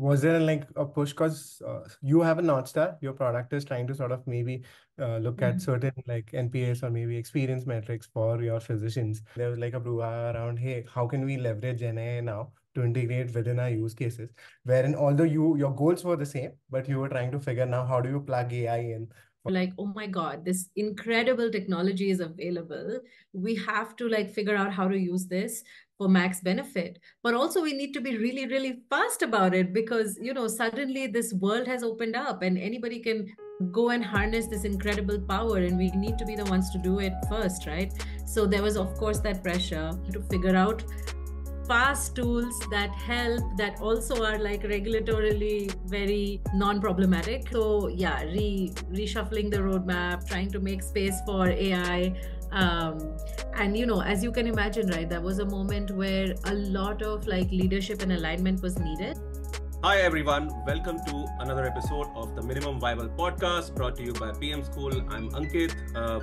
was there like a push because you have a North Star, your product is trying to sort of maybe look at certain like NPS or maybe experience metrics for your physicians. There was like a brouhaha around, hey, how can we leverage GenAI now to integrate within our use cases? Wherein although your goals were the same, but you were trying to figure now how do you plug AI in? Like, oh my God, this incredible technology is available. We have to like figure out how to use this for max benefit. But also we need to be really, really fast about it because, suddenly this world has opened up and anybody can go and harness this incredible power, and we need to be the ones to do it first, right? So there was, of course, that pressure to figure out fast tools that help, that also are like regulatorily very non-problematic. So yeah, reshuffling the roadmap, trying to make space for AI. And as you can imagine, right, there was a moment where a lot of like leadership and alignment was needed. Hi everyone, welcome to another episode of the Minimum Viable podcast brought to you by PM School. I'm Ankit,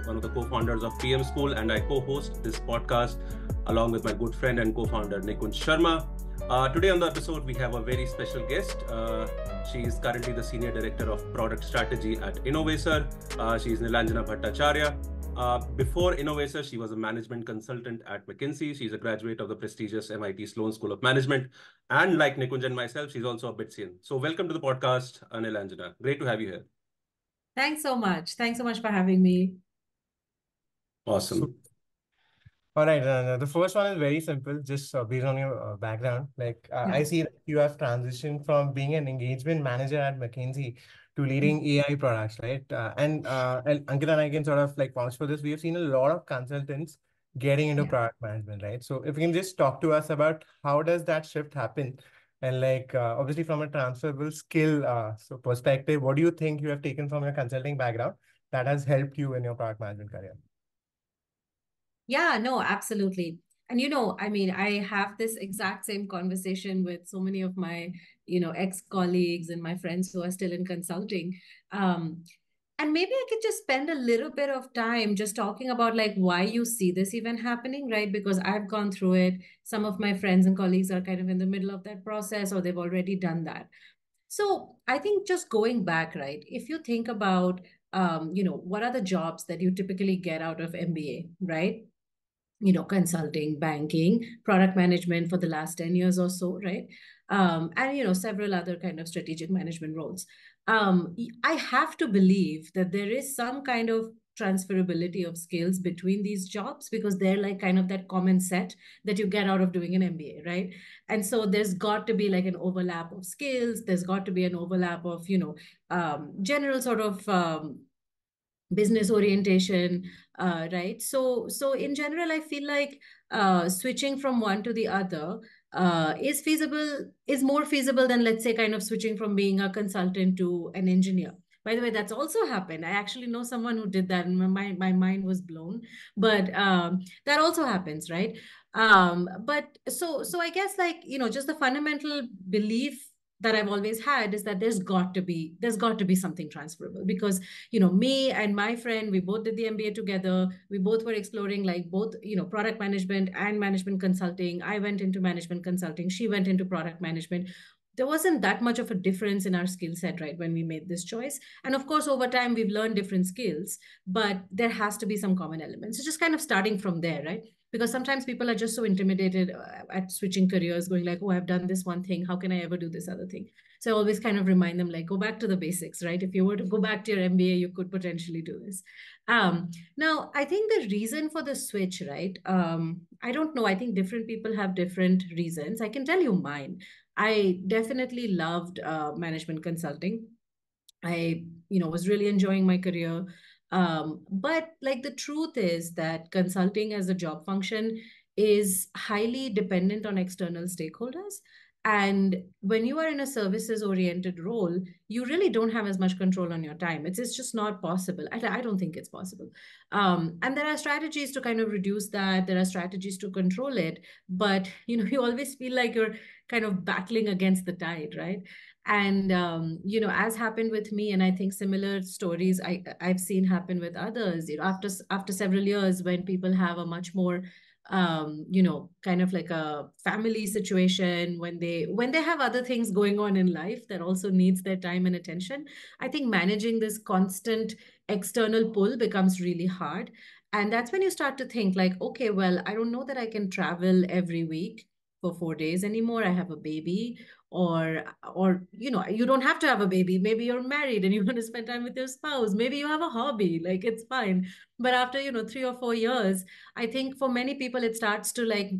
one of the co-founders of PM School, and I co-host this podcast along with my good friend and co-founder Nilanjana. Today on the episode, we have a very special guest. She is currently the Senior Director of Product Strategy at Innovacer. She is Nilanjana Bhattacharya. Before Innovacer, she was a management consultant at McKinsey. She's a graduate of the prestigious MIT Sloan School of Management. And like Nikunjan and myself, she's also a Bitsian. So welcome to the podcast, Nilanjana. Great to have you here. Thanks so much. Thanks so much for having me. Awesome. All right, the first one is very simple, just based on your background. Like I see that you have transitioned from being an engagement manager at McKinsey to leading AI products, right? And Ankit and I can sort of like vouch for this. We have seen a lot of consultants getting into product management, right? So if you can just talk to us about how does that shift happen? And like obviously from a transferable skill so perspective, what do you think you have taken from your consulting background that has helped you in your product management career? Yeah, no, absolutely. And I have this exact same conversation with so many of my, ex-colleagues and my friends who are still in consulting. And maybe I could just spend a little bit of time just talking about like why you see this even happening, right? Because I've gone through it. Some of my friends and colleagues are kind of in the middle of that process or they've already done that. So I think just going back, right? If you think about, what are the jobs that you typically get out of MBA, right? Consulting, banking, product management for the last 10 years or so, right? And, several other kind of strategic management roles. I have to believe that there is some kind of transferability of skills between these jobs because they're like kind of that common set that you get out of doing an MBA, right? And so there's got to be like an overlap of skills. There's got to be an overlap of, general sort of business orientation, right? So in general, I feel like switching from one to the other is more feasible than, let's say, kind of switching from being a consultant to an engineer. By the way, that's also happened. I actually know someone who did that, and my mind was blown. But that also happens, right? But so I guess like just the fundamental belief that I've always had is that there's got to be something transferable because me and my friend, we both did the MBA together. We both were exploring like both product management and management consulting. I went into management consulting, she went into product management. There wasn't that much of a difference in our skill set, right, when we made this choice. And of course, over time, we've learned different skills, but there has to be some common elements. So just kind of starting from there, right? Because sometimes people are just so intimidated at switching careers, going like, oh, I've done this one thing, how can I ever do this other thing? So I always kind of remind them, like, go back to the basics, right? If you were to go back to your MBA, you could potentially do this. Now, I think the reason for the switch, right? I don't know. I think different people have different reasons. I can tell you mine. I definitely loved management consulting. I, was really enjoying my career. But like the truth is that consulting as a job function is highly dependent on external stakeholders. And when you are in a services oriented role, you really don't have as much control on your time. It's just not possible. I don't think it's possible. And there are strategies to kind of reduce that. There are strategies to control it. But, you always feel like you're kind of battling against the tide, right? And as happened with me, and I think similar stories I've seen happen with others, after several years when people have a much more kind of like a family situation, when they have other things going on in life that also needs their time and attention, I think managing this constant external pull becomes really hard. And that's when you start to think like, okay, well, I don't know that I can travel every week for 4 days anymore. I have a baby. Or you don't have to have a baby. Maybe you're married and you want to spend time with your spouse. Maybe you have a hobby, like it's fine. But after 3 or 4 years, I think for many people it starts to like,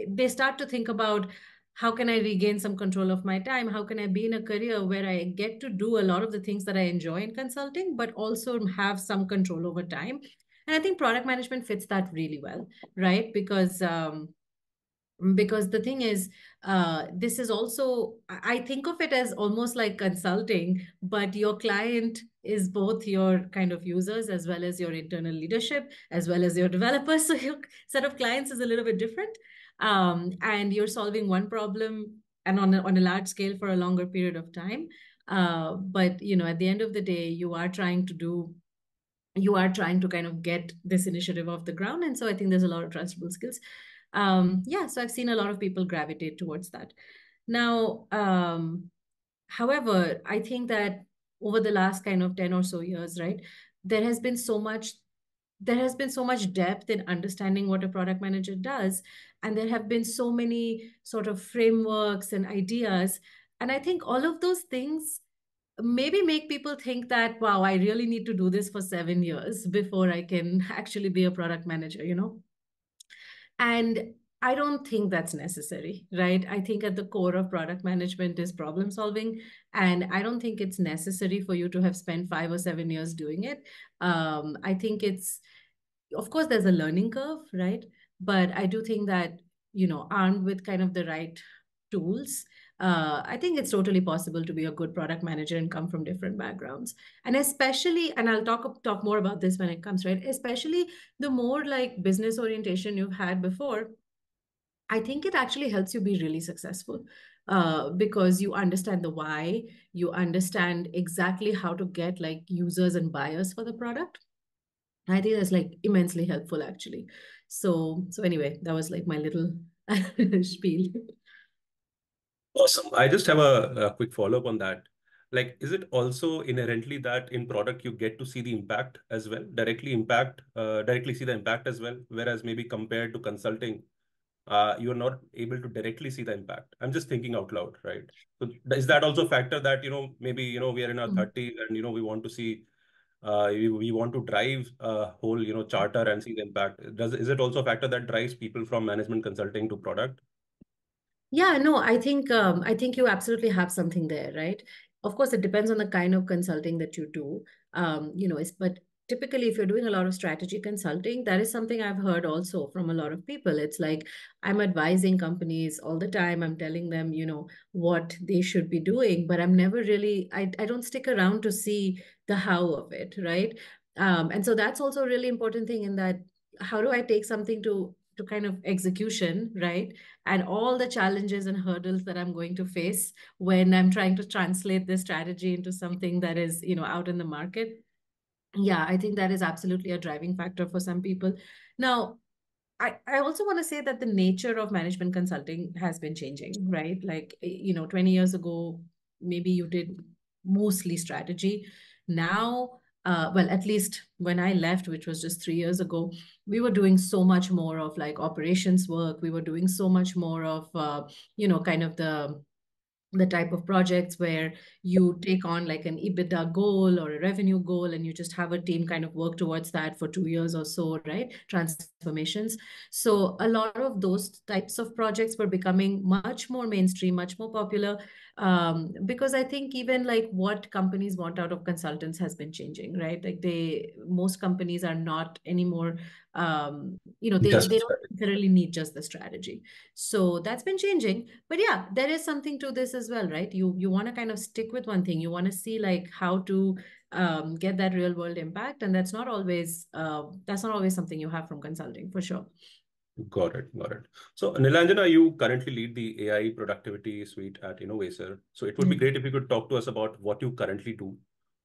they start to think about, how can I regain some control of my time? How can I be in a career where I get to do a lot of the things that I enjoy in consulting, but also have some control over time? And I think product management fits that really well, right? Because the thing is, this is also, I think of it as almost like consulting, but your client is both your kind of users as well as your internal leadership as well as your developers. So your set of clients is a little bit different, and you're solving one problem and on a large scale for a longer period of time. But at the end of the day, you are trying to kind of get this initiative off the ground. And so I think there's a lot of transferable skills. Yeah, so I've seen a lot of people gravitate towards that. Now, however, I think that over the last kind of 10 or so years, right, there has been so much depth in understanding what a product manager does. And there have been so many sort of frameworks and ideas. And I think all of those things maybe make people think that, wow, I really need to do this for 7 years before I can actually be a product manager. And I don't think that's necessary, right? I think at the core of product management is problem solving. And I don't think it's necessary for you to have spent 5 or 7 years doing it. I think of course, there's a learning curve, right? But I do think that, armed with kind of the right tools, I think it's totally possible to be a good product manager and come from different backgrounds. And especially, and I'll talk more about this when it comes, right? Especially the more like business orientation you've had before, I think it actually helps you be really successful, because you understand the why, you understand exactly how to get like users and buyers for the product. I think that's like immensely helpful actually. So anyway, that was like my little spiel. Awesome. I just have a quick follow-up on that. Like, is it also inherently that in product you get to see the impact as well, directly see the impact as well, whereas maybe compared to consulting, you're not able to directly see the impact. I'm just thinking out loud, right? So is that also a factor that, maybe, we are in our 30s and, we want to see, we want to drive a whole, charter and see the impact. Is it also a factor that drives people from management consulting to product? Yeah, no, I think you absolutely have something there, right? Of course, it depends on the kind of consulting that you do. But typically if you're doing a lot of strategy consulting, that is something I've heard also from a lot of people. It's like I'm advising companies all the time. I'm telling them, what they should be doing, but I'm never really, I don't stick around to see the how of it, right? And so that's also a really important thing in that, how do I take something to kind of execution, right? And all the challenges and hurdles that I'm going to face when I'm trying to translate this strategy into something that is, out in the market. Yeah, I think that is absolutely a driving factor for some people. Now, I also want to say that the nature of management consulting has been changing, right? Like, 20 years ago, maybe you did mostly strategy. Now, well, at least when I left, which was just 3 years ago, we were doing so much more of like operations work. We were doing so much more of, kind of the type of projects where you take on like an EBITDA goal or a revenue goal, and you just have a team kind of work towards that for 2 years or so, right? Transformations. So a lot of those types of projects were becoming much more mainstream, much more popular, because I think even like what companies want out of consultants has been changing, right? Like most companies are not anymore, they Just don't necessarily need just the strategy. So that's been changing. But yeah, there is something to this as well, right? You want to kind of stick with one thing. You want to see like how to get that real world impact. And that's not always something you have from consulting, for sure. Got it. Got it. So, Nilanjana, you currently lead the AI productivity suite at Innovacer. So, it would be great if you could talk to us about what you currently do,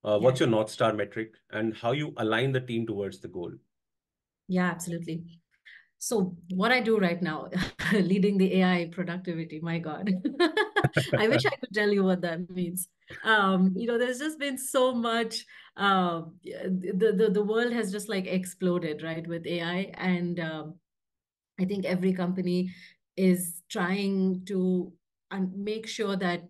what's your North Star metric, and how you align the team towards the goal. Yeah, absolutely. So what I do right now, leading the AI productivity, my God, I wish I could tell you what that means. There's just been so much. The world has just like exploded, right, with AI, and I think every company is trying to make sure that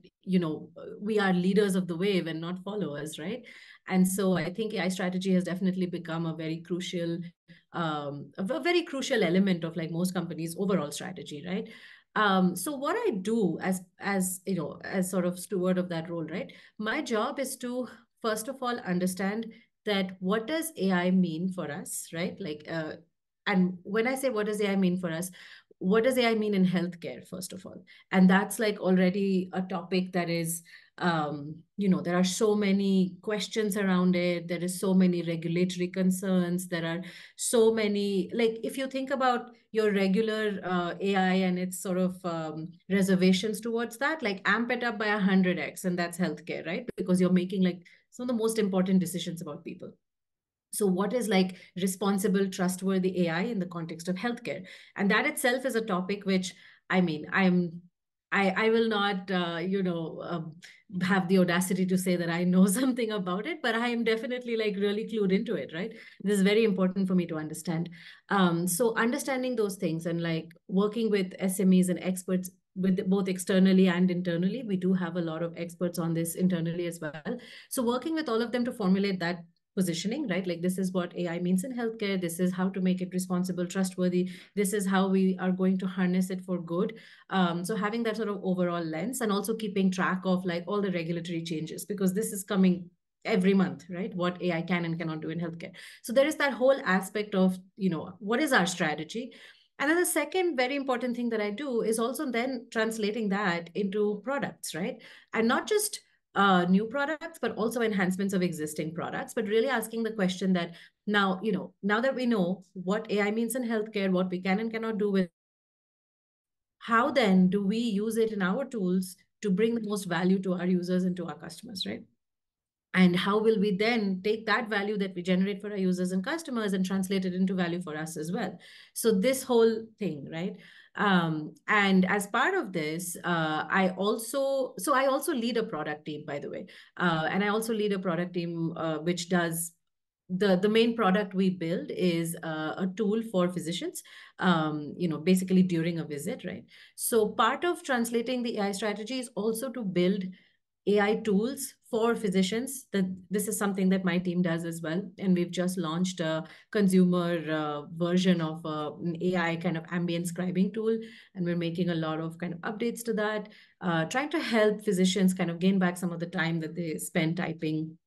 we are leaders of the wave and not followers, right? And so I think AI strategy has definitely become a very crucial element of like most companies' overall strategy, right? So what I do as sort of steward of that role, right? My job is to first of all understand that what does AI mean for us, right? And when I say what does AI mean for us, what does AI mean in healthcare, first of all? And that's like already a topic that is, there are so many questions around it. There is so many regulatory concerns. There are so many, like, if you think about your regular AI and its sort of reservations towards that, like amp it up by 100x, and that's healthcare, right? Because you're making like some of the most important decisions about people. So what is like responsible, trustworthy AI in the context of healthcare? And that itself is a topic which, I mean, I will not, have the audacity to say that I know something about it, but I am definitely like really clued into it, right? This is very important for me to understand. So understanding those things and like working with SMEs and experts with both externally and internally, we do have a lot of experts on this internally as well. So working with all of them to formulate that positioning, right? Like this is what AI means in healthcare. This is how to make it responsible, trustworthy. This is how we are going to harness it for good. So having that sort of overall lens and also keeping track of like all the regulatory changes, because this is coming every month, right? What AI can and cannot do in healthcare. So there is that whole aspect of, what is our strategy? And then the second very important thing that I do is also then translating that into products, right? And not just new products, but also enhancements of existing products, but really asking the question that now, now that we know what AI means in healthcare, what we can and cannot do with, how then do we use it in our tools to bring the most value to our users and to our customers, right? And how will we then take that value that we generate for our users and customers and translate it into value for us as well? So this whole thing, right? And as part of this, I also lead a product team, by the way. And I also lead a product team which does the main product we build is a tool for physicians, basically during a visit, right? So part of translating the AI strategy is also to build AI tools for physicians. That this is something that my team does as well. And we've just launched a consumer version of an AI kind of ambient scribing tool. And we're making a lot of kind of updates to that, trying to help physicians kind of gain back some of the time that they spend typing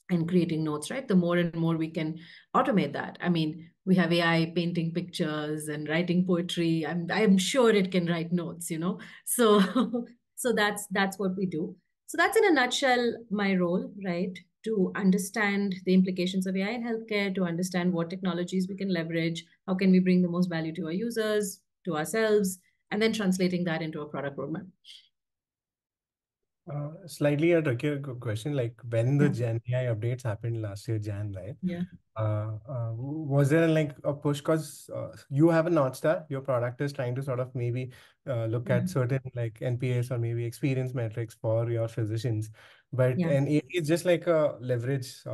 and creating notes, right? The more and more we can automate that. I mean, we have AI painting pictures and writing poetry. I'm sure it can write notes, So so that's what we do. So that's in a nutshell my role, right? To understand the implications of AI in healthcare, to understand what technologies we can leverage, how can we bring the most value to our users, to ourselves, and then translating that into a product roadmap. Slightly a trickier question, like when the Yeah. Gen AI updates happened last year, Jan, right? Yeah. Was there like a push because you have a North Star, your product is trying to sort of maybe look at certain like NPS or maybe experience metrics for your physicians, but Yeah. and it is just like a leverage.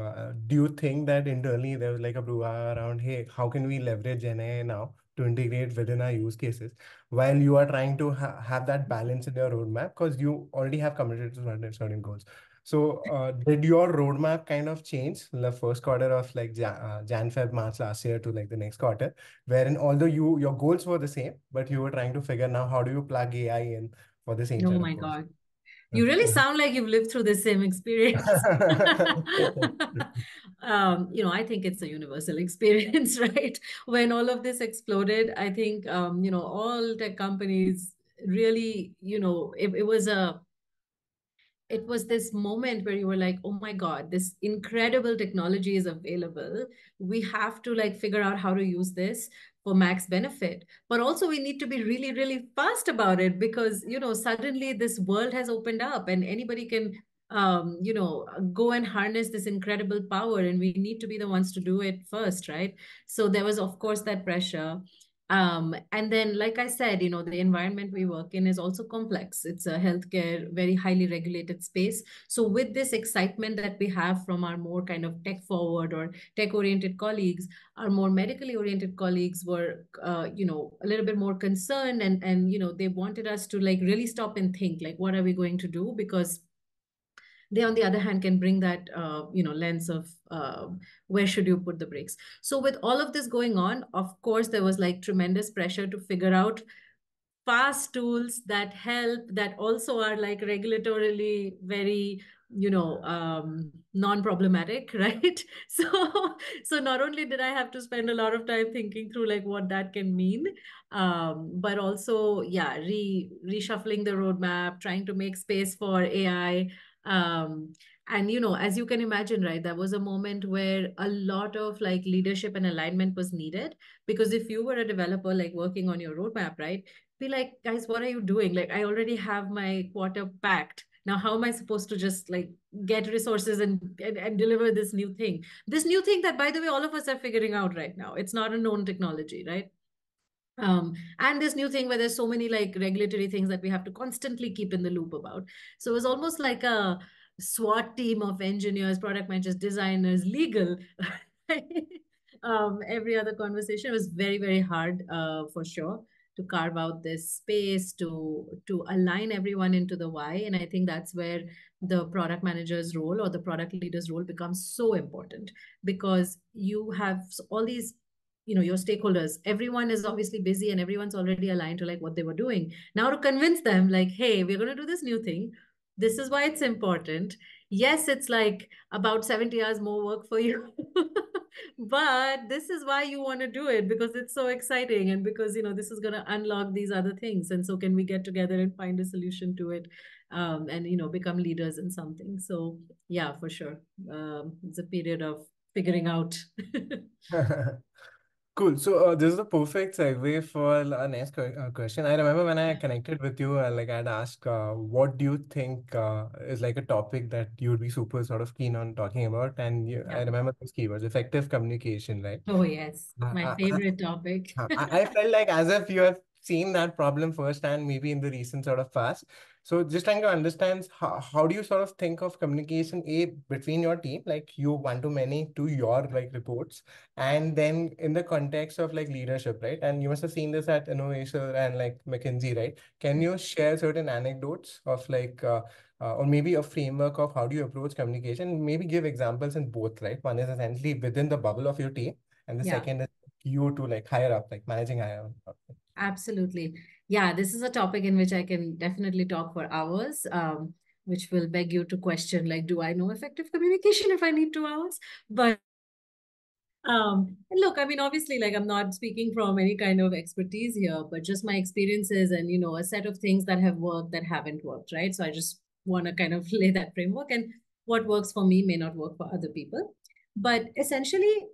Do you think that internally there was like a brouhaha around, hey, how can we leverage Gen AI now to integrate within our use cases while you are trying to have that balance in your roadmap because you already have committed to certain goals? So, did your roadmap kind of change in the first quarter of like Jan, Feb, March last year to like the next quarter, wherein although your goals were the same, but you were trying to figure now how do you plug AI in for the same Oh set of my goals? God. You really sound like you've lived through the same experience. I think it's a universal experience, right? When all of this exploded, I think, all tech companies really, it was this moment where you were like, oh my God, this incredible technology is available. We have to like figure out how to use this for max benefit. But also we need to be really, really fast about it because, suddenly this world has opened up and anybody can, go and harness this incredible power. And we need to be the ones to do it first, right? So there was, of course, that pressure. And then, like I said, the environment we work in is also complex. It's a healthcare, very highly regulated space. So with this excitement that we have from our more kind of tech forward or tech oriented colleagues, our more medically oriented colleagues were, a little bit more concerned, and they wanted us to like really stop and think, like, what are we going to do? Because they, on the other hand, can bring that lens of where should you put the brakes. So with all of this going on, of course there was like tremendous pressure to figure out fast tools that help, that also are like regulatorily very non-problematic, right? So not only did I have to spend a lot of time thinking through like what that can mean, but also reshuffling the roadmap, trying to make space for AI. And as you can imagine, right, there was a moment where a lot of like leadership and alignment was needed, because if you were a developer like working on your roadmap, right, be like, guys, what are you doing? Like, I already have my quarter packed. Now, how am I supposed to just like get resources and deliver this new thing? This new thing that, by the way, all of us are figuring out right now. It's not a known technology, right? And this new thing where there's so many like regulatory things that we have to constantly keep in the loop about. So it was almost like a SWAT team of engineers, product managers, designers, legal. Every other conversation was very, very hard, for sure, to carve out this space to align everyone into the why. And I think that's where the product manager's role or the product leader's role becomes so important, because you have all these your stakeholders, everyone is obviously busy and everyone's already aligned to like what they were doing. Now to convince them like, hey, we're going to do this new thing, this is why it's important. Yes, it's like about 70 hours more work for you, but this is why you want to do it, because it's so exciting, and because this is going to unlock these other things. And so can we get together and find a solution to it, and become leaders in something. So yeah, for sure, it's a period of figuring out. Cool. So this is the perfect segue for our next question. I remember when I connected with you, like I'd asked, what do you think is like a topic that you would be super sort of keen on talking about? And I Yeah. remember those keywords, effective communication, right? Oh, yes. Uh, My I, favorite topic. I felt like as if you have seen that problem firsthand, maybe in the recent sort of past. So just trying to understand how do you sort of think of communication, A, between your team, like you one-to-many to your like reports, and then in the context of like leadership, right? And you must have seen this at Innovacer and like McKinsey, right? Can you share certain anecdotes of like, or maybe a framework of how do you approach communication? Maybe give examples in both, right? One is essentially within the bubble of your team, and the Yeah, second is you to like higher up, like managing higher up. absolutely. Yeah, this is a topic in which I can definitely talk for hours, which will beg you to question, like, do I know effective communication if I need 2 hours? But and look, I mean, obviously, like I'm not speaking from any kind of expertise here, but just my experiences and a set of things that have worked, that haven't worked, right? So I just want to kind of lay that framework, and what works for me may not work for other people. But essentially,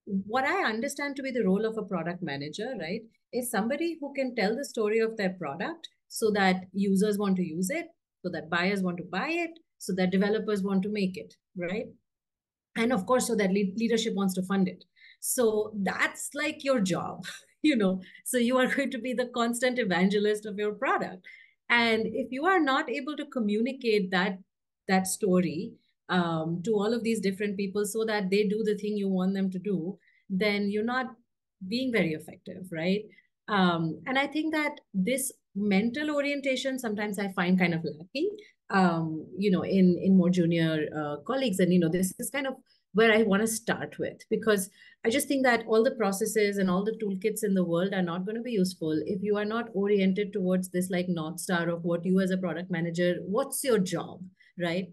what I understand to be the role of a product manager, right, is somebody who can tell the story of their product so that users want to use it, so that buyers want to buy it, so that developers want to make it, right? And of course, so that leadership wants to fund it. So that's like your job, so you are going to be the constant evangelist of your product. And if you are not able to communicate that story, to all of these different people so that they do the thing you want them to do, then you're not being very effective, right? And I think that this mental orientation sometimes I find kind of lacking, in more junior colleagues. And this is kind of where I want to start with, because I just think that all the processes and all the toolkits in the world are not going to be useful if you are not oriented towards this like North Star of what you as a product manager, what's your job, right?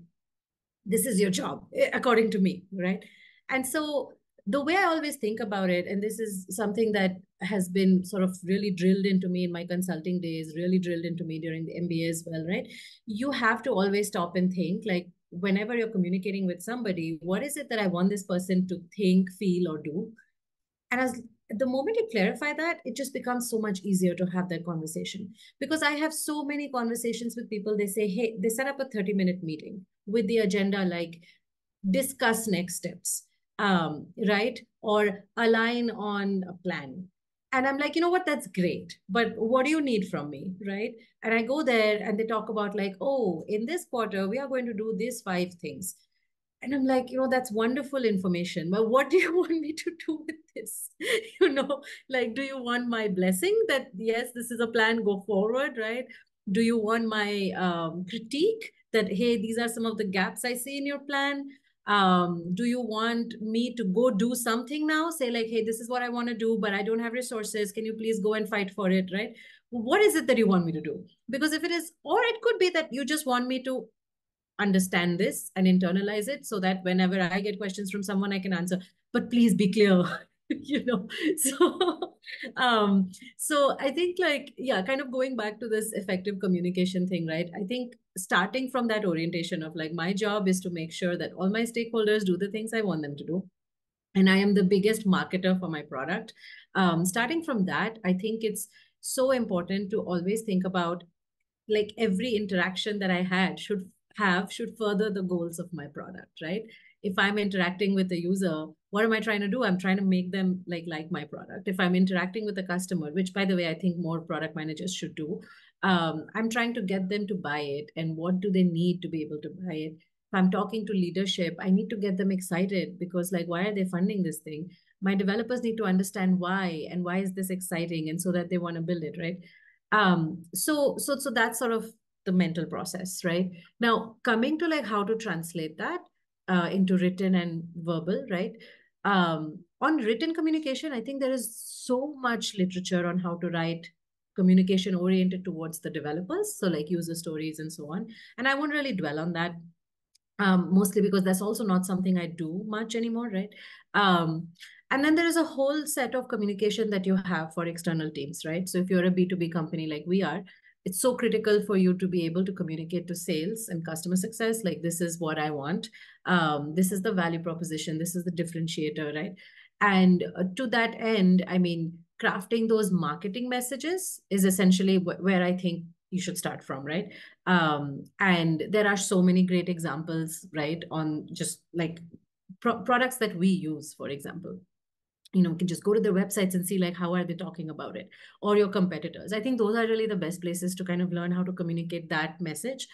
This is your job, according to me, right? And so the way I always think about it, and this is something that has been sort of really drilled into me in my consulting days, really drilled into me during the MBA as well, right? You have to always stop and think, like, whenever you're communicating with somebody, what is it that I want this person to think, feel, or do? And as the moment you clarify that, it just becomes so much easier to have that conversation. Because I have so many conversations with people. They say, hey, they set up a 30-minute meeting with the agenda like discuss next steps, right? Or align on a plan. And I'm like, you know what, that's great, but what do you need from me, right? And I go there and they talk about like, oh, in this quarter we are going to do these 5 things. And I'm like, that's wonderful information, but what do you want me to do with this? Like, do you want my blessing that, yes, this is a plan, go forward, right? Do you want my critique that, hey, these are some of the gaps I see in your plan? Do you want me to go do something now? Say like, hey, this is what I want to do, but I don't have resources. Can you please go and fight for it, right? What is it that you want me to do? Because if it is, or it could be that you just want me to understand this and internalize it so that whenever I get questions from someone, I can answer, but please be clear. So so I think, like, yeah, kind of going back to this effective communication thing, right? I think starting from that orientation of like, my job is to make sure that all my stakeholders do the things I want them to do, and I am the biggest marketer for my product. Starting from that, I think it's so important to always think about, like, every interaction that I had should further the goals of my product, right? If I'm interacting with a user, what am I trying to do? I'm trying to make them like my product. If I'm interacting with a customer, which by the way, I think more product managers should do, I'm trying to get them to buy it. And what do they need to be able to buy it? If I'm talking to leadership, I need to get them excited, because like, why are they funding this thing? My developers need to understand why, and why is this exciting, and so that they want to build it, right? So that's sort of the mental process, right? Now, coming to like how to translate that into written and verbal, right? On written communication, I think there is so much literature on how to write communication oriented towards the developers, so like user stories and so on. And I won't really dwell on that, mostly because that's also not something I do much anymore, right? And then there is a whole set of communication that you have for external teams, right? So if you're a B2B company like we are, it's so critical for you to be able to communicate to sales and customer success, like, this is what I want. This is the value proposition. This is the differentiator, right? And to that end, I mean, crafting those marketing messages is essentially where I think you should start from, right? And there are so many great examples, right, on just like products that we use, for example. You can just go to their websites and see like, how are they talking about it, or your competitors. I think those are really the best places to kind of learn how to communicate that message.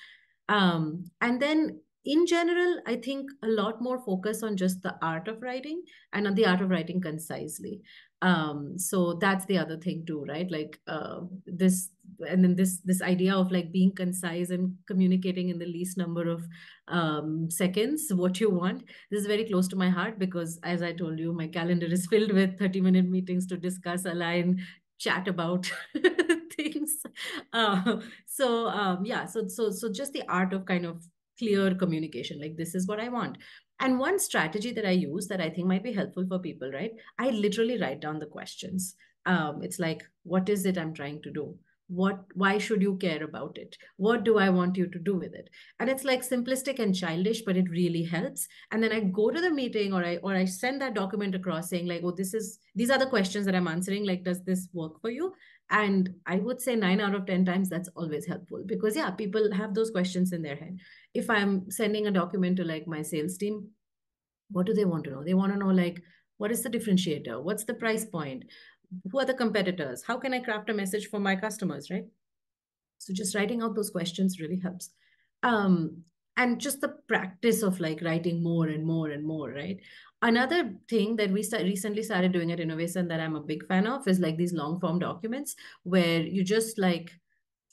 And then in general, I think a lot more focus on just the art of writing, and on the art of writing concisely. So that's the other thing too, right? Like, this, and then this idea of like being concise and communicating in the least number of seconds what you want. This is very close to my heart, because as I told you, my calendar is filled with 30-minute meetings to discuss, align, chat about things. So just the art of kind of clear communication, like, this is what I want. And one strategy that I use that I think might be helpful for people, right? I literally write down the questions. It's like, what is it I'm trying to do? Why should you care about it? What do I want you to do with it? And it's like simplistic and childish, but it really helps. And then I go to the meeting, or I send that document across saying like, oh, these are the questions that I'm answering. Like, does this work for you? And I would say 9 out of 10 times that's always helpful, because yeah, people have those questions in their head. If I'm sending a document to like my sales team, what do they want to know? They want to know like, what is the differentiator? What's the price point? Who are the competitors? How can I craft a message for my customers, right? So just writing out those questions really helps. And just the practice of like writing more and more and more, right? Another thing that we recently started doing at Innovation that I'm a big fan of is like these long form documents, where you just like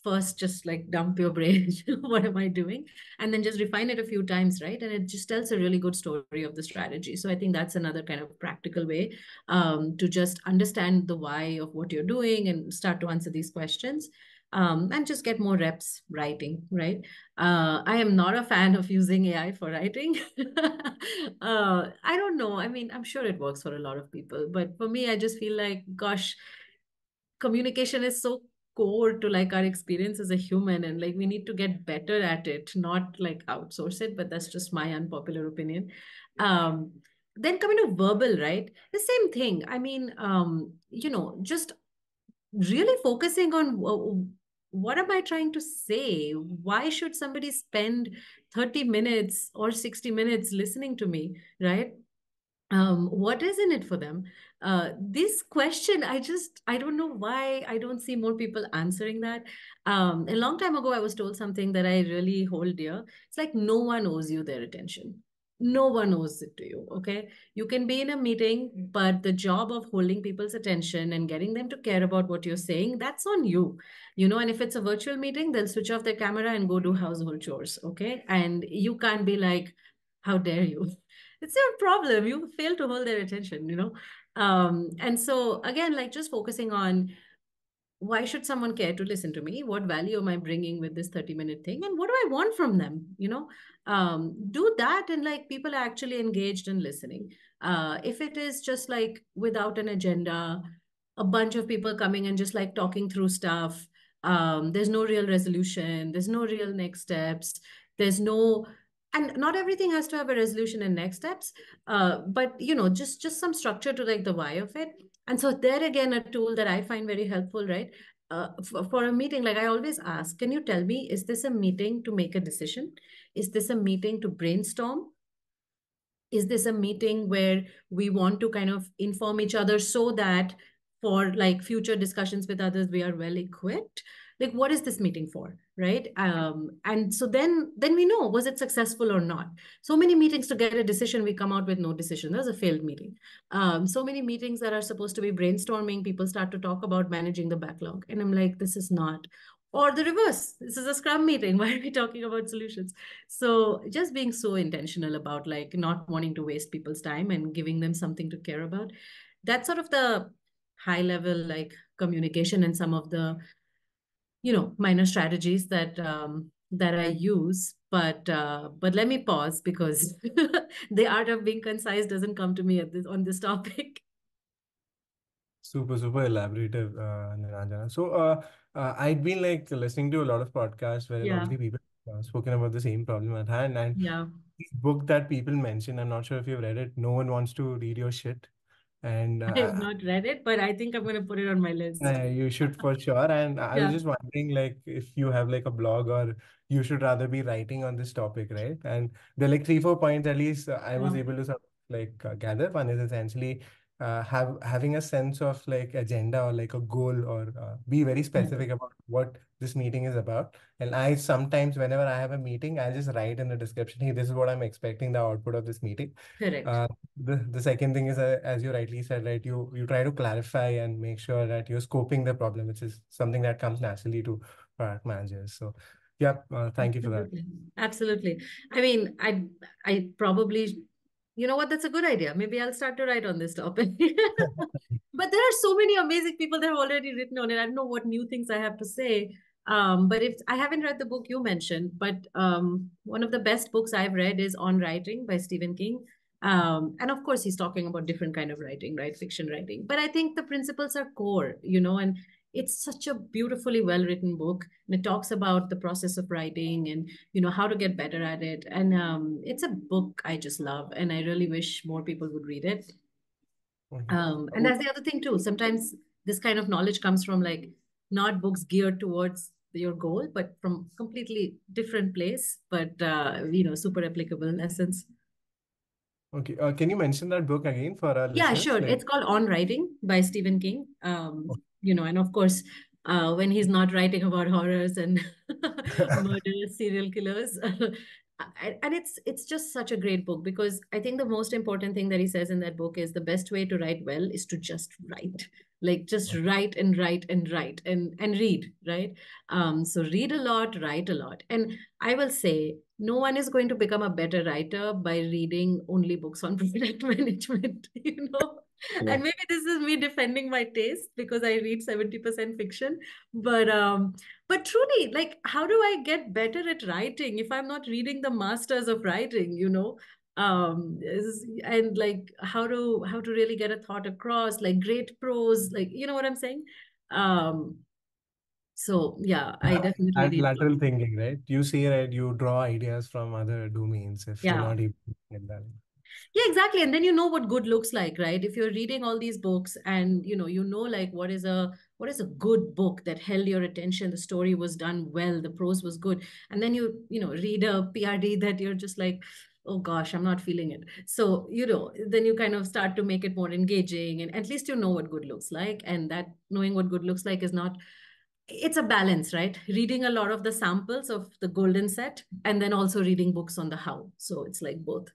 first just like dump your brain, what am I doing? And then just refine it a few times, right? And it just tells a really good story of the strategy. So I think that's another kind of practical way to just understand the why of what you're doing and start to answer these questions. And just get more reps writing, right? I am not a fan of using AI for writing. I don't know. I mean, I'm sure it works for a lot of people, but for me, I just feel like, gosh, communication is so core to like our experience as a human, and like we need to get better at it, not like outsource it. But that's just my unpopular opinion. Then coming to verbal, right? The same thing. I mean, just really focusing on what am I trying to say? Why should somebody spend 30 minutes or 60 minutes listening to me, right? what is in it for them? This question, I don't know why I don't see more people answering that. A long time ago, I was told something that I really hold dear. It's like no one owes you their attention. No one owes it to you. Okay. You can be in a meeting, but the job of holding people's attention and getting them to care about what you're saying, that's on you. And if it's a virtual meeting, they'll switch off their camera and go do household chores. Okay. And you can't be like, how dare you? It's your problem. You fail to hold their attention. And so again, like just focusing on why should someone care to listen to me? What value am I bringing with this 30-minute thing? And what do I want from them? Do that, and like people are actually engaged in listening. If it is just like without an agenda, a bunch of people coming and just like talking through stuff, there's no real resolution, there's no real next steps, there's no, and not everything has to have a resolution and next steps, but just some structure to like the why of it. And so there again, a tool that I find very helpful, right? For a meeting, like I always ask, can you tell me, is this a meeting to make a decision? Is this a meeting to brainstorm? Is this a meeting where we want to kind of inform each other so that for like future discussions with others, we are well equipped? Like, what is this meeting for, right? And so then we know, was it successful or not? So many meetings to get a decision, we come out with no decision. That's a failed meeting. So many meetings that are supposed to be brainstorming, people start to talk about managing the backlog, and I'm like, this is not. Or the reverse, this is a scrum meeting. Why are we talking about solutions? So just being so intentional about like not wanting to waste people's time and giving them something to care about. That's sort of the high level like communication and some of the minor strategies that I use. But let me pause because the art of being concise doesn't come to me on this topic. Super, super elaborative, Nilanjana. So, I'd been like listening to a lot of podcasts where a lot Yeah, of the people spoken about the same problem at hand. And yeah. this book that people mention, I'm not sure if you've read it. No one wants to read your shit, and I have not read it, but I think I'm going to put it on my list. You should for sure. And I was Yeah, just wondering, like, if you have like a blog or you should rather be writing on this topic, right? And there are like three, 4 points at least I was yeah, able to sort of like gather. One is essentially having a sense of like agenda or like a goal or be very yeah. specific about what this meeting is about. And I sometimes, whenever I have a meeting, I'll just write in the description, hey, this is what I'm expecting the output of this meeting. Correct. The second thing is, as you rightly said, right, you try to clarify and make sure that you're scoping the problem, which is something that comes naturally to product managers. So, yeah, thank you for that. Absolutely. Absolutely. I mean, I probably, you know what, that's a good idea. Maybe I'll start to write on this topic. But there are so many amazing people that have already written on it. I don't know what new things I have to say. But if I haven't read the book you mentioned, but one of the best books I've read is On Writing by Stephen King. And of course, he's talking about different kind of writing, right? Fiction writing. But I think the principles are core, and it's such a beautifully well written book, and it talks about the process of writing and how to get better at it. And it's a book I just love, and I really wish more people would read it. Okay. And that's the other thing too. Sometimes this kind of knowledge comes from like not books geared towards your goal, but from completely different place, but super applicable lessons. Okay. Can you mention that book again for our Yeah, listeners? sure. Like, It's called On Writing by Stephen King. And of course, when he's not writing about horrors and murderers, serial killers. And it's just such a great book because I think the most important thing that he says in that book is the best way to write well is to just write. Like just write and write and write and read, right? So read a lot, write a lot. And I will say no one is going to become a better writer by reading only books on product management, yeah. And maybe this is me defending my taste because I read 70% fiction. But truly, like, how do I get better at writing if I'm not reading the masters of writing, and like how to really get a thought across, like great prose, like you know what I'm saying? Um, so yeah, I definitely That read. lateral thinking, right? You say, right, you draw ideas from other domains if you're Yeah. not able to get that. Yeah, exactly. And then you know what good looks like, right? If you're reading all these books and you know like what is a good book that held your attention, the story was done well, the prose was good. And then you read a PRD that you're just like, oh gosh, I'm not feeling it. So, then you kind of start to make it more engaging, and at least you know what good looks like. And that knowing what good looks like is not, it's a balance, right? Reading a lot of the samples of the golden set, and then also reading books on the how. So it's like both.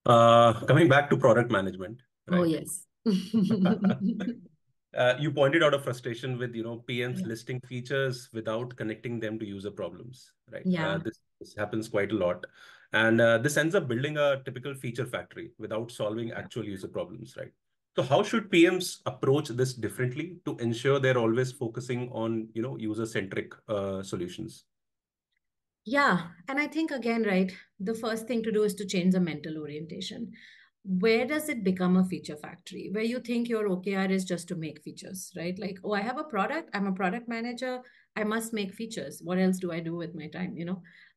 Coming back to product management, Oh, right? yes. You pointed out a frustration with PMs Yeah. listing features without connecting them to user problems, right? Yeah. This happens quite a lot, and this ends up building a typical feature factory without solving actual user problems, right? So how should PMs approach this differently to ensure they're always focusing on user-centric solutions? Yeah. And I think, again, right, the first thing to do is to change the mental orientation. Where does it become a feature factory? Where you think your OKR is just to make features, right? Like, oh, I have a product, I'm a product manager, I must make features. What else do I do with my time,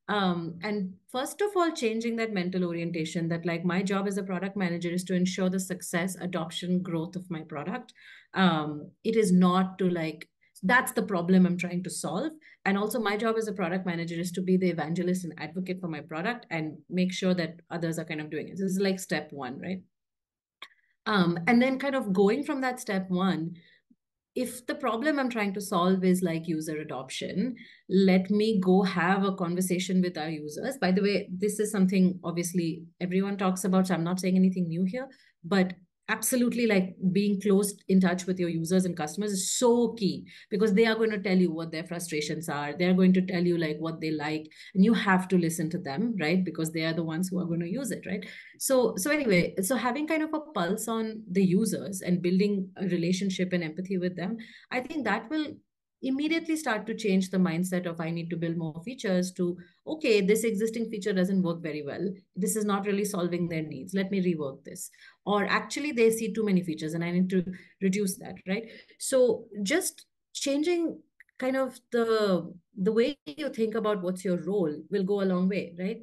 And first of all, changing that mental orientation that, like, my job as a product manager is to ensure the success, adoption, growth of my product. It is not to, like, that's the problem I'm trying to solve. And also, my job as a product manager is to be the evangelist and advocate for my product and make sure that others are kind of doing it. This is like step one, right? And then kind of going from that step one, if the problem I'm trying to solve is like user adoption, let me go have a conversation with our users. By the way, this is something obviously everyone talks about, so I'm not saying anything new here, but absolutely, like, being close in touch with your users and customers is so key, because they are going to tell you what their frustrations are. They're going to tell you like what they like, and you have to listen to them, right? Because they are the ones who are going to use it, right? So anyway, so having kind of a pulse on the users and building a relationship and empathy with them, I think that will immediately start to change the mindset of I need to build more features to, okay, this existing feature doesn't work very well. This is not really solving their needs. Let me rework this. Or actually they see too many features and I need to reduce that, right? So just changing kind of the way you think about what's your role will go a long way, right?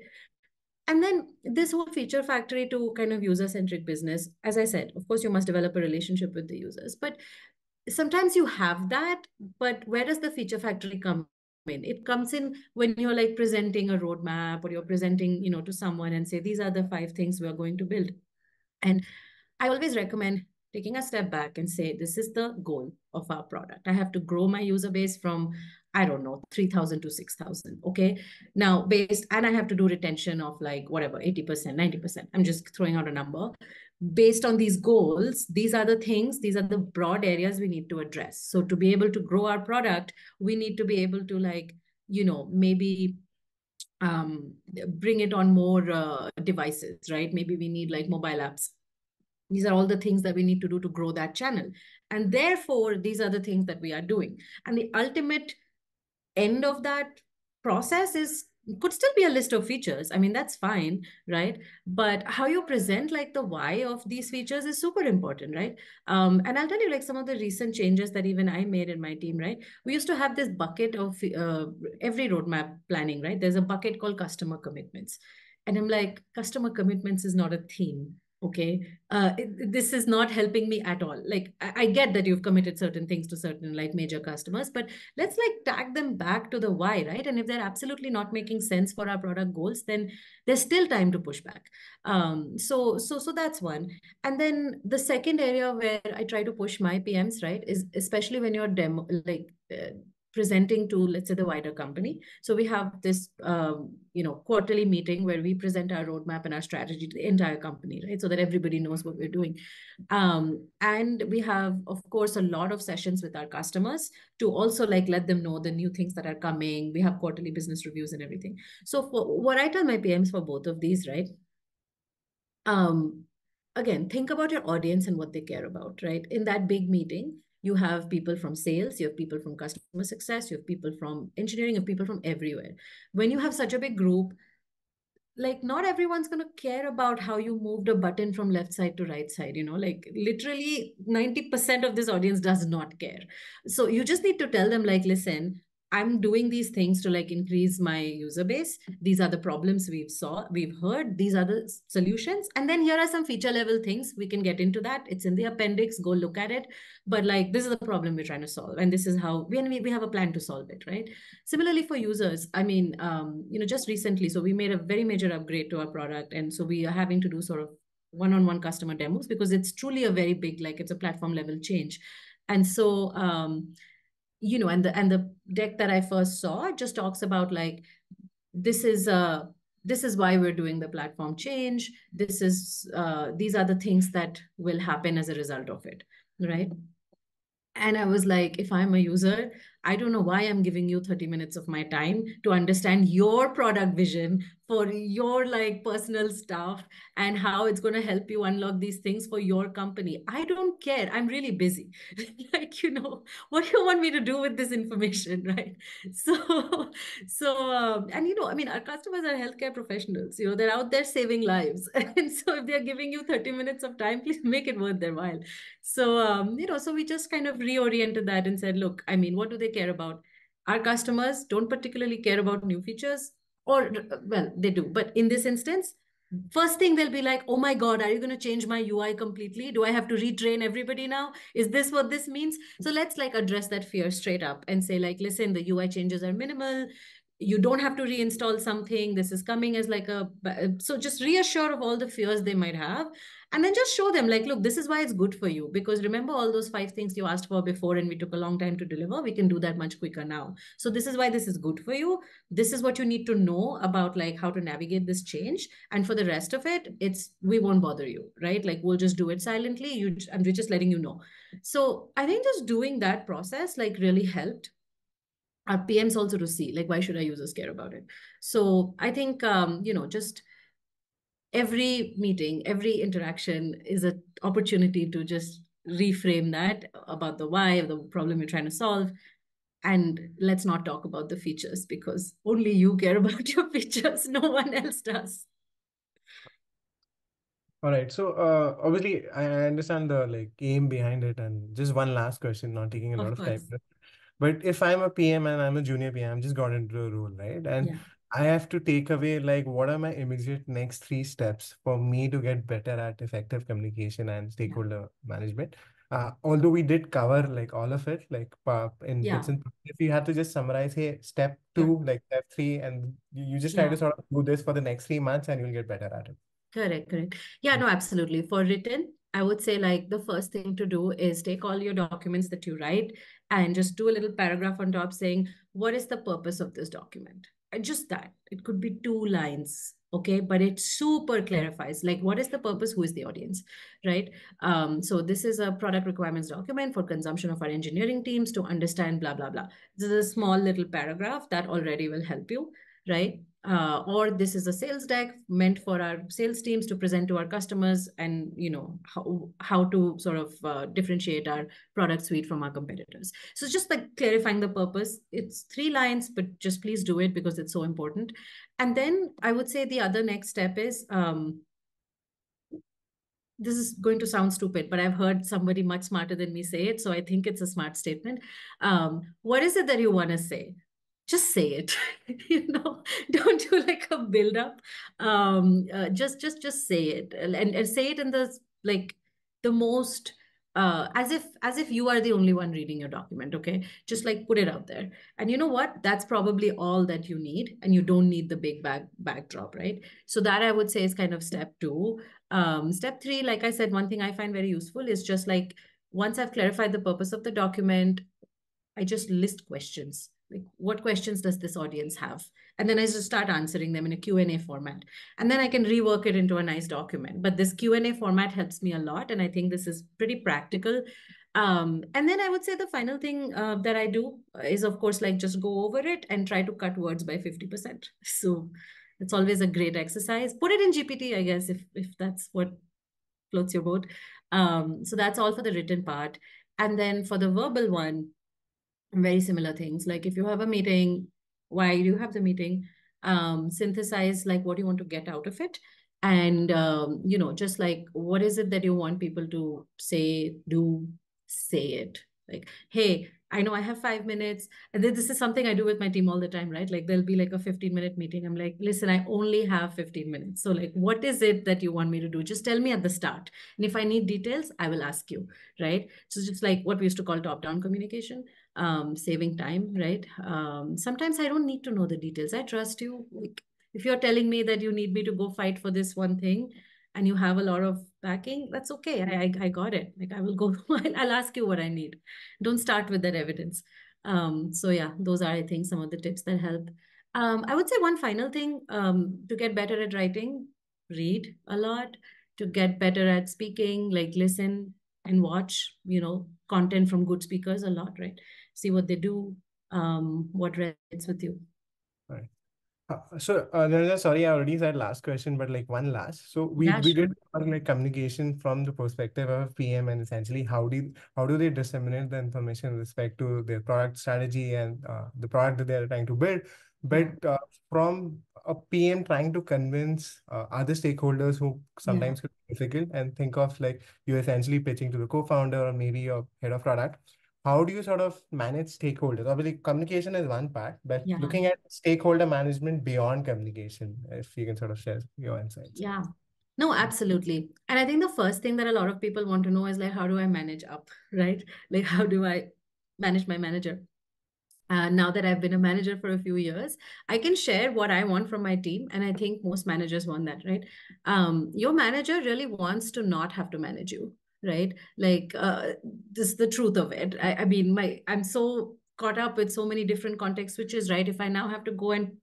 And then this whole feature factory to kind of user-centric business, as I said, of course, you must develop a relationship with the users. But sometimes you have that, but where does the feature factory come in? It comes in when you're like presenting a roadmap, or you're presenting, to someone and say, these are the 5 things we are going to build. And I always recommend taking a step back and say, this is the goal of our product. I have to grow my user base from, I don't know, 3,000 to 6,000. Okay. Now, and I have to do retention of like whatever, 80%, 90%. I'm just throwing out a number. Based on these goals, these are the things, these are the broad areas we need to address. So to be able to grow our product, we need to be able to, like, maybe bring it on more devices, right? Maybe we need like mobile apps. These are all the things that we need to do to grow that channel. And therefore, these are the things that we are doing. And the ultimate end of that process could still be a list of features. I mean, that's fine, right? But how you present like the why of these features is super important, right? And I'll tell you like some of the recent changes that even I made in my team, right? We used to have this bucket of every roadmap planning, right? There's a bucket called customer commitments. And I'm like, customer commitments is not a theme. Okay, this is not helping me at all. Like, I get that you've committed certain things to certain like major customers, but let's like tag them back to the why, right? And if they're absolutely not making sense for our product goals, then there's still time to push back. So that's one. And then the second area where I try to push my PMs, right, is especially when you're presenting to, let's say, the wider company. So we have this, quarterly meeting where we present our roadmap and our strategy to the entire company, right? So that everybody knows what we're doing. And we have, of course, a lot of sessions with our customers to also like let them know the new things that are coming. We have quarterly business reviews and everything. So for what I tell my PMs for both of these, right? Again, think about your audience and what they care about, right? In that big meeting, you have people from sales, you have people from customer success, you have people from engineering, you have people from everywhere. When you have such a big group, like not everyone's going to care about how you moved a button from left side to right side, like literally 90% of this audience does not care. So you just need to tell them like, listen, I'm doing these things to like increase my user base. These are the problems we've heard. These are the solutions. And then here are some feature level things. We can get into that. It's in the appendix. Go look at it. But like, this is the problem we're trying to solve. And this is how we have a plan to solve it, right? Similarly for users, I mean, just recently, so we made a very major upgrade to our product. And so we are having to do sort of one-on-one customer demos because it's truly a very big, like it's a platform level change. And so, and the deck that I first saw just talks about like, this is why we're doing the platform change. These are the things that will happen as a result of it, right? And I was like, if I'm a user, I don't know why I'm giving you 30 minutes of my time to understand your product vision for your like personal stuff and how it's going to help you unlock these things for your company. I don't care. I'm really busy. Like, what do you want me to do with this information, right? I mean, our customers are healthcare professionals, they're out there saving lives. And so if they're giving you 30 minutes of time, please make it worth their while. So, so we just kind of reoriented that and said, look, I mean, what do they care about? Our customers don't particularly care about new features, or, well, they do. But in this instance, first thing they'll be like, oh my God, are you going to change my UI completely? Do I have to retrain everybody now? Is this what this means? So let's like address that fear straight up and say like, listen, the UI changes are minimal. You don't have to reinstall something. This is coming as like so just reassure of all the fears they might have. And then just show them like, look, this is why it's good for you. Because remember all those 5 things you asked for before and we took a long time to deliver. We can do that much quicker now. So this is why this is good for you. This is what you need to know about like how to navigate this change. And for the rest of it, we won't bother you, right? Like we'll just do it silently. And we're just letting you know. So I think just doing that process like really helped our PMs also to see like, why should our users care about it? So I think, just every meeting, every interaction is an opportunity to just reframe that about the why of the problem you're trying to solve. And let's not talk about the features because only you care about your features. No one else does. All right. So obviously I understand the like aim behind it, and just one last question, not taking a lot Of of time. course. But if I'm a PM and I'm a junior PM, just got into a role, right? And Yeah. I have to take away like what are my immediate next 3 steps for me to get better at effective communication and stakeholder management. Although we did cover like all of it, like in Yeah. bits and if you had to just summarize, hey, step Yeah. 2, like step 3, and you just try to Yeah. sort of do this for the next 3 months and you'll get better at it. Correct. Yeah, no, absolutely. For written, I would say like the first thing to do is take all your documents that you write and just do a little paragraph on top saying, what is the purpose of this document? And just that. It could be 2 lines, okay? But it super clarifies like what is the purpose, who is the audience, right? So this is a product requirements document for consumption of our engineering teams to understand blah, blah, blah. This is a small little paragraph that already will help you, right? Or this is a sales deck meant for our sales teams to present to our customers and how to sort of differentiate our product suite from our competitors. So just like clarifying the purpose. It's 3 lines, but just please do it because it's so important. And then I would say the other next step is this is going to sound stupid, but I've heard somebody much smarter than me say it, so I think it's a smart statement. What is it that you want to say? Just say it. Don't do like a build up. Just say it, and say it in the most as if you are the only one reading your document. Okay, just like put it out there, and you know what? That's probably all that you need, and you don't need the big backdrop, right? So that I would say is kind of step 2. Step 3, like I said, one thing I find very useful is just like once I've clarified the purpose of the document, I just list questions. Like, what questions does this audience have? And then I just start answering them in a Q&A format. And then I can rework it into a nice document. But this Q&A format helps me a lot. And I think this is pretty practical. And then I would say the final thing that I do is, of course, like just go over it and try to cut words by 50%. So it's always a great exercise. Put it in GPT, I guess, if that's what floats your boat. So that's all for the written part. And then for the verbal one, very similar things. Like if you have a meeting, why do you have the meeting? Synthesize like what you want to get out of it. And, just like what is it that you want people to say, do, say it. Like, hey, I know I have 5 minutes. And this is something I do with my team all the time, right? Like there'll be like a 15-minute meeting. I'm like, listen, I only have 15 minutes. So like, what is it that you want me to do? Just tell me at the start. And if I need details, I will ask you, right? So just like what we used to call top-down communication, saving time, right? Sometimes I don't need to know the details. I trust you. Like, if you're telling me that you need me to go fight for this one thing, and you have a lot of backing, that's okay. I got it. Like I will go, I'll ask you what I need. Don't start with that evidence. So yeah, those are, I think, some of the tips that help. I would say one final thing, to get better at writing, read a lot. To get better at speaking, like listen and watch, content from good speakers a lot, right? See what they do, what resonates with you. Right. No, sorry, I already said last question, but like one last. So we Yeah, we sure. did cover, like, communication from the perspective of a PM, and essentially how do they disseminate the information with respect to their product strategy and the product that they are trying to build. Yeah. But from a PM trying to convince other stakeholders who Yeah. sometimes could be difficult, and think of like you're essentially pitching to the co-founder or maybe your head of product. How do you sort of manage stakeholders? Obviously, communication is one part, but Yeah. looking at stakeholder management beyond communication, if you can sort of share your insights. Yeah. No, absolutely. And I think the first thing that a lot of people want to know is like, how do I manage up, right? Like, how do I manage my manager? Now that I've been a manager for a few years, I can share what I want from my team. And I think most managers want that, right? Your manager really wants to not have to manage you, right? Like, this is the truth of it. I mean, I'm so caught up with so many different context switches, right? If I now have to go and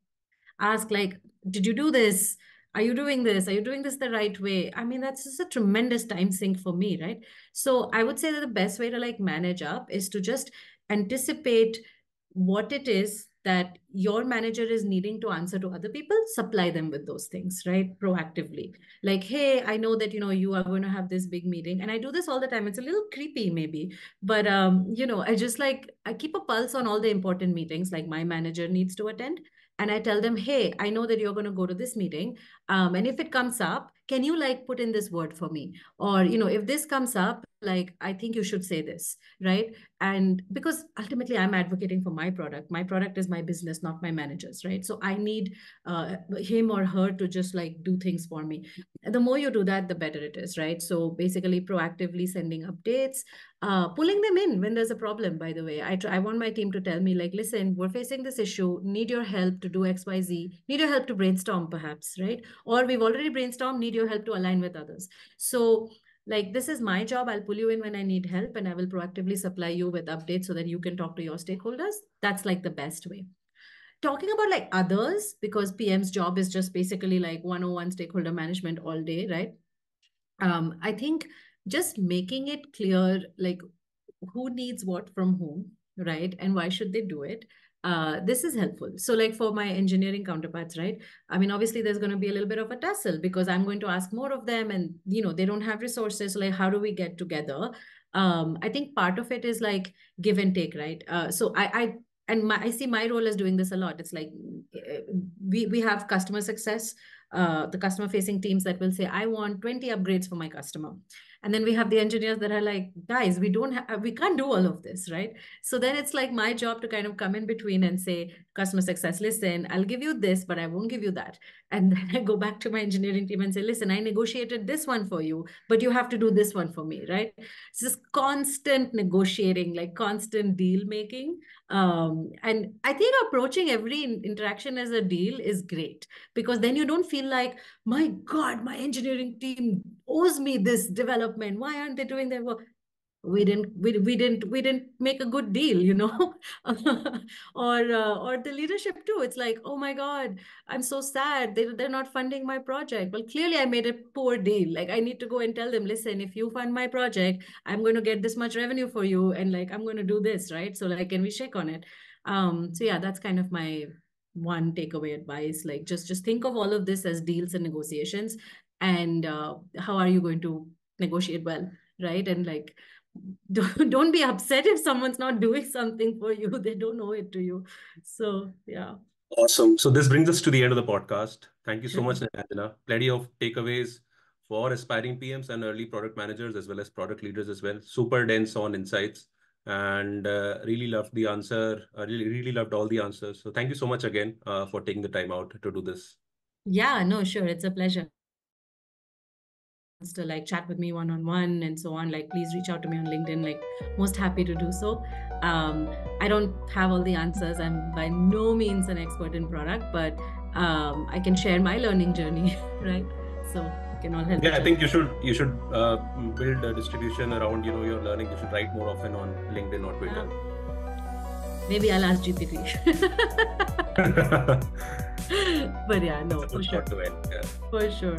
ask, like, did you do this? Are you doing this? Are you doing this the right way? I mean, that's just a tremendous time sink for me, right? So I would say that the best way to like manage up is to just anticipate what it is that your manager is needing to answer to other people, supply them with those things, right? Proactively. Like, hey, I know that, you are going to have this big meeting. And I do this all the time. It's a little creepy, maybe. But, I just like, I keep a pulse on all the important meetings, like my manager needs to attend. And I tell them, hey, I know that you're going to go to this meeting. And if it comes up, can you like put in this word for me? Or, if this comes up, like, I think you should say this, right? And because ultimately I'm advocating for my product is my business, not my manager's, right? So I need him or her to just like do things for me. The more you do that, the better it is, right? So basically proactively sending updates, pulling them in when there's a problem. By the way, I want my team to tell me, like, listen, we're facing this issue, need your help to do XYZ, need your help to brainstorm perhaps, right? Or we've already brainstormed, need your help to align with others. So like, this is my job. I'll pull you in when I need help, and I will proactively supply you with updates so that you can talk to your stakeholders. That's like the best way. Talking about like others, because PM's job is just basically like 101 stakeholder management all day, right? I think just making it clear, like, who needs what from whom, right? And why should they do it? This is helpful. So like for my engineering counterparts, right? I mean, obviously there's going to be a little bit of a tussle because I'm going to ask more of them and, they don't have resources. So like, how do we get together? I think part of it is like give and take, right? So I see my role as doing this a lot. It's like we have customer success, the customer facing teams that will say, I want 20 upgrades for my customer. And then we have the engineers that are like, guys, we can't do all of this, right? So then it's like my job to kind of come in between and say, customer success, listen, I'll give you this, but I won't give you that. And then I go back to my engineering team and say, listen, I negotiated this one for you, but you have to do this one for me, right? It's just constant negotiating, like constant deal making. And I think approaching every interaction as a deal is great, because then you don't feel like, my God, my engineering team owes me this development. Why aren't they doing their work? We didn't make a good deal, or the leadership too. It's like, oh my God, I'm so sad. They're not funding my project. Well, clearly I made a poor deal. Like, I need to go and tell them, listen, if you fund my project, I'm going to get this much revenue for you. And like, I'm going to do this, right? So like, can we shake on it? So yeah, that's kind of my one takeaway advice. Like, just think of all of this as deals and negotiations, and how are you going to negotiate well, right? And like, don't be upset if someone's not doing something for you. They don't owe it to you. So yeah. Awesome. So this brings us to the end of the podcast. Thank you so much, Nilanjana. Plenty of takeaways for aspiring PMs and early product managers, as well as product leaders as well. Super dense on insights. and really loved the answer. Really loved all the answers. So thank you so much again for taking the time out to do this. Yeah, no, sure. It's a pleasure to like chat with me one-on-one and so on. Like, please reach out to me on LinkedIn. Like, most happy to do so. I don't have all the answers. I'm by no means an expert in product, but I can share my learning journey, right? So we can all help. Yeah, I think you should build a distribution around your learning. You should write more often on LinkedIn or Twitter. Maybe I'll ask GPT. But yeah, no, for sure. To end. Yeah. For sure.